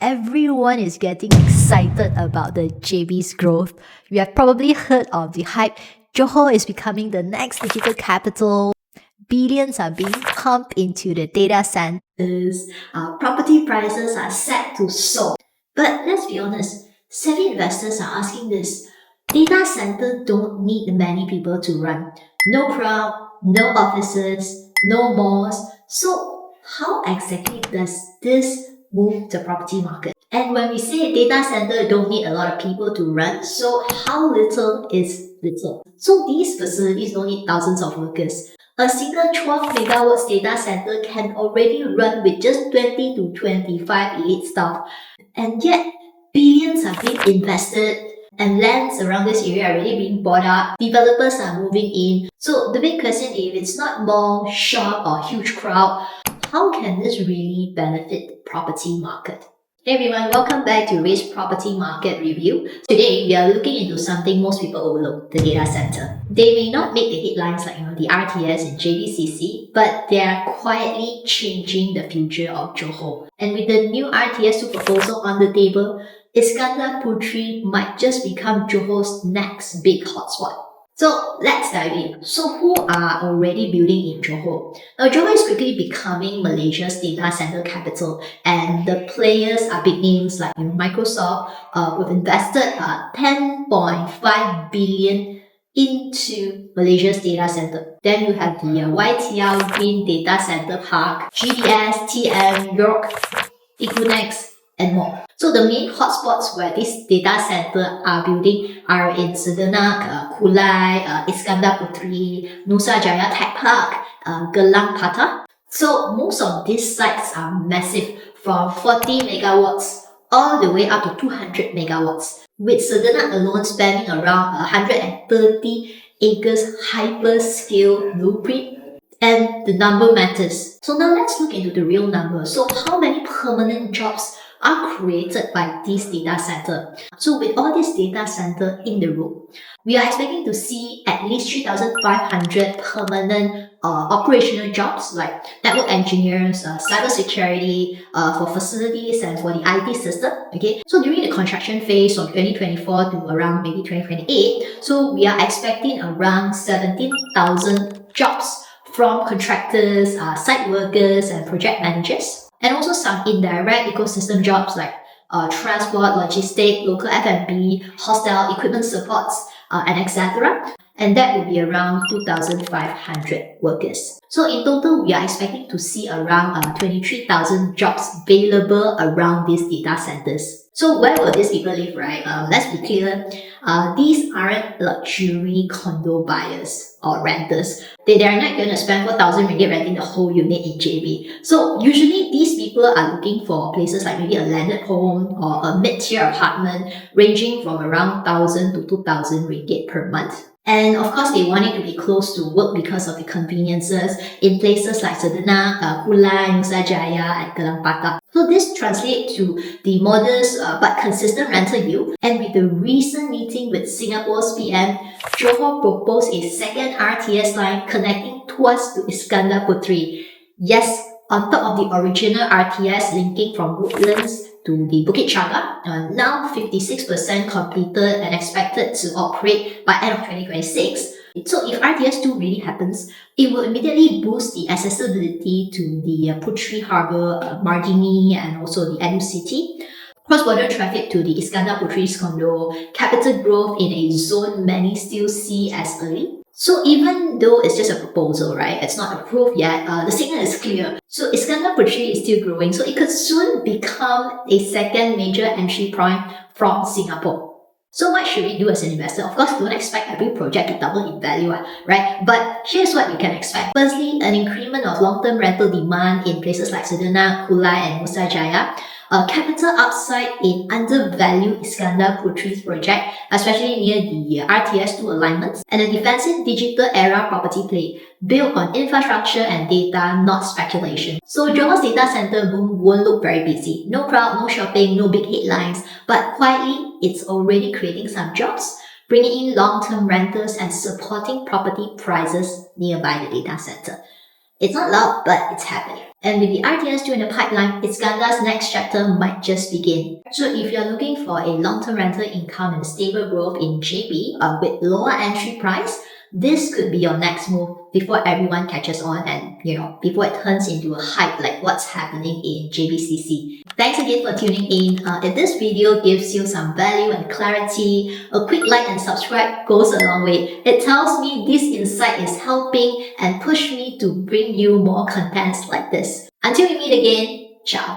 everyone is getting excited about the JB's growth. You have probably heard of the hype. Johor is becoming the next digital capital. Billions are being pumped into the data centers. Property prices are set to soar. But let's be honest, savvy investors are asking this. Data centers don't need many people to run. No crowd, no offices, no malls. So how exactly does this move the property market? And when we say data center don't need a lot of people to run, so how little is little? So these facilities don't need thousands of workers. A single 12 megawatts data center can already run with just 20 to 25 elite staff. And yet, billions are being invested and lands around this area are already being bought up. Developers are moving in. So the big question, if it's not mall, shop or huge crowd, how can this really benefit the property market? Hey everyone, welcome back to Ray's Property Market Review. Today, we are looking into something most people overlook, the data center. They may not make the headlines like the RTS and JBCC, but they are quietly changing the future of Johor. And with the new RTS2 proposal on the table, Iskandar Puteri might just become Johor's next big hotspot. So let's dive in. So who are already building in Johor? Now Johor is quickly becoming Malaysia's data center capital, and the players are big names like Microsoft, who've invested 10.5 billion into Malaysia's data center. Then you have the YTL Green Data Center Park, GDS, TM, York, Equinix, and more. So the main hotspots where these data centers are building are in Sedenak, Kyliez, Iskandar Puteri, Nusa Jaya Tech Park, Gelang Patah. So most of these sites are massive, from 40 megawatts all the way up to 200 megawatts, with Sedenak alone spanning around 130 acres hyperscale blueprint. And the number matters. So now let's look into the real number. So how many permanent jobs are created by this data center? So with all this data center in the room, we are expecting to see at least 3,500 permanent operational jobs like network engineers, cybersecurity, for facilities and for the IT system. Okay, so during the construction phase from 2024 to around maybe 2028, so we are expecting around 17,000 jobs from contractors, site workers and project managers, and also some indirect ecosystem jobs like transport, logistics, local F&B, hostel, equipment supports, and etc. And that will be around 2,500 workers. So in total, we are expecting to see around 23,000 jobs available around these data centers. So where will these people live, right? Let's be clear. These aren't luxury condo buyers or renters. They are not going to spend 4,000 ringgit renting the whole unit in JB. So usually these people are looking for places like maybe a landed home or a mid-tier apartment ranging from around 1,000 to 2,000 ringgit per month. And of course, they want it to be close to work because of the conveniences in places like Sedenak, Kyliez, Nusa Jaya, and Gelang Patah. So this translates to the modest but consistent rental yield. And with the recent meeting with Singapore's PM, Johor proposed a second RTS line connecting Tuas to Iskandar Puteri. Yes, on top of the original RTS linking from Woodlands to the Bukit Chaga, now 56% completed and expected to operate by end of 2026. So if RTS2 really happens, it will immediately boost the accessibility to the Puteri Harbour, Mardini and also the NU City, cross-border traffic to the Iskandar Puteri's condo, capital growth in a zone many still see as early. So even though it's just a proposal, right, it's not approved yet, the signal is clear. So Iskandar Puteri is still growing, so it could soon become a second major entry point from Singapore. So what should we do as an investor? Of course, don't expect every project to double in value, right? But here's what you can expect. Firstly, an increment of long-term rental demand in places like Sedenak, Kyliez and Nusa Jaya. Capital upside in undervalued Iskandar Puteri's project, especially near the RTS2 alignments, and a defensive digital era property play built on infrastructure and data, not speculation. So Johor's data center boom won't look very busy. No crowd, no shopping, no big headlines, but quietly, it's already creating some jobs, bringing in long-term renters and supporting property prices nearby the data center. It's not loud, but it's happening. And with the RTS 2 in the pipeline, Iskandar's next chapter might just begin. So if you're looking for a long-term rental income and stable growth in JB with lower entry price, this could be your next move before everyone catches on and, before it turns into a hype like what's happening in JBCC. Thanks again for tuning in. If this video gives you some value and clarity, a quick like and subscribe goes a long way. It tells me this insight is helping and push me to bring you more contents like this. Until we meet again, ciao.